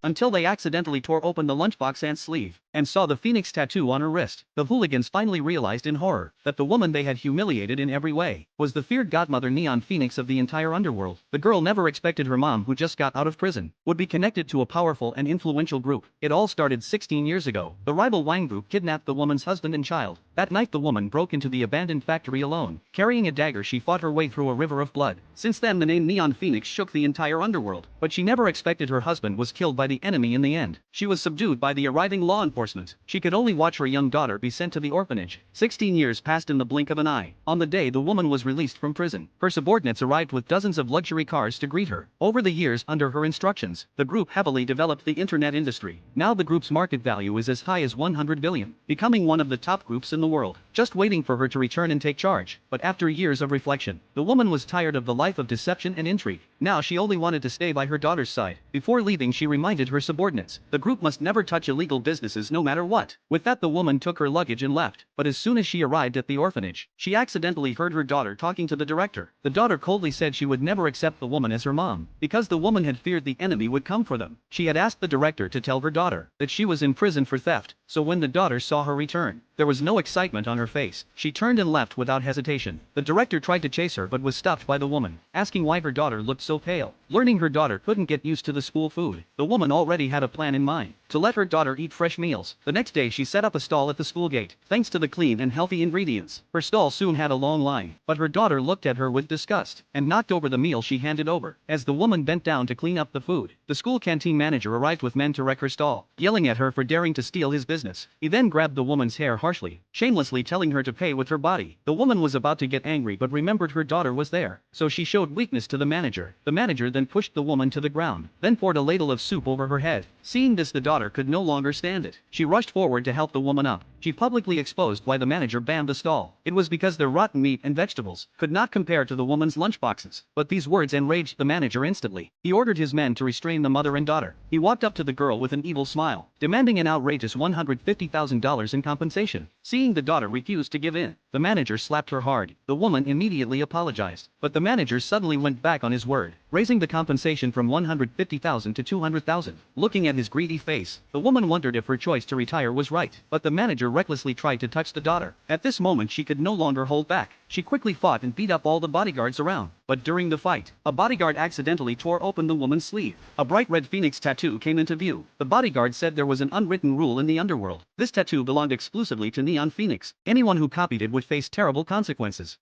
until they accidentally tore open the lunchbox aunt's sleeve and saw the phoenix tattoo on her wrist. The hooligans finally realized in horror that the woman they had humiliated in every way was the feared godmother Neon Phoenix of the entire underworld. The girl never expected her mom, who just got out of prison, would be connected to a powerful and influential group. It all started 16 years ago. The rival Wang group kidnapped the woman's husband and child. That night the woman broke into the abandoned factory alone. Carrying a dagger, she fought her way through a river of blood. Since then the name Neon Phoenix shook the entire underworld, but she never expected her husband was killed by the enemy in the end. She was subdued by the arriving law enforcement. She could only watch her young daughter be sent to the orphanage. 16 years passed in the blink of an eye. On the day the woman was released from prison, her subordinates arrived with dozens of luxury cars to greet her. Over the years, under her instructions, the group heavily developed the internet industry. Now the group's market value is as high as 100 billion, becoming one of the top groups in the world, just waiting for her to return and take charge. But after years of reflection, the woman was tired of the life of deception and intrigue. Now she only wanted to stay by her daughter's side. Before leaving, she reminded her subordinates, the group must never touch illegal businesses no matter what. With that, the woman took her luggage and left. But as soon as she arrived at the orphanage, she accidentally heard her daughter talking to the director. The daughter coldly said she would never accept the woman as her mom, because the woman had feared the enemy would come for them. She had asked the director to tell her daughter that she was in prison for theft, so when the daughter saw her return, there was no excitement on her face. She turned and left without hesitation. The director tried to chase her but was stopped by the woman, asking why her daughter looked so pale. Learning her daughter couldn't get used to the school food, the woman already had a plan in mind to let her daughter eat fresh meals. The next day she set up a stall at the school gate. Thanks to the clean and healthy ingredients, her stall soon had a long line. But her daughter looked at her with disgust and knocked over the meal she handed over. As the woman bent down to clean up the food, the school canteen manager arrived with men to wreck her stall, yelling at her for daring to steal his business. He then grabbed the woman's hair harshly, shamelessly telling her to pay with her body. The woman was about to get angry but remembered her daughter was there, so she showed weakness to the manager. The manager then pushed the woman to the ground, then poured a ladle of soup over her head. Seeing this, the daughter could no longer stand it. She rushed forward to help the woman up. She publicly exposed why the manager banned the stall. It was because their rotten meat and vegetables could not compare to the woman's lunchboxes. But these words enraged the manager instantly. He ordered his men to restrain the mother and daughter. He walked up to the girl with an evil smile, demanding an outrageous $150,000 in compensation. Seeing the daughter refuse to give in, the manager slapped her hard. The woman immediately apologized, but the manager suddenly went back on his word, raising the compensation from $150,000 to $200,000. Looking at his greedy face, the woman wondered if her choice to retire was right, but the manager recklessly tried to touch the daughter. At this moment she could no longer hold back. She quickly fought and beat up all the bodyguards around. But during the fight, a bodyguard accidentally tore open the woman's sleeve. A bright red phoenix tattoo came into view. The bodyguard said there was an unwritten rule in the underworld. This tattoo belonged exclusively to Neon Phoenix. Anyone who copied it would face terrible consequences.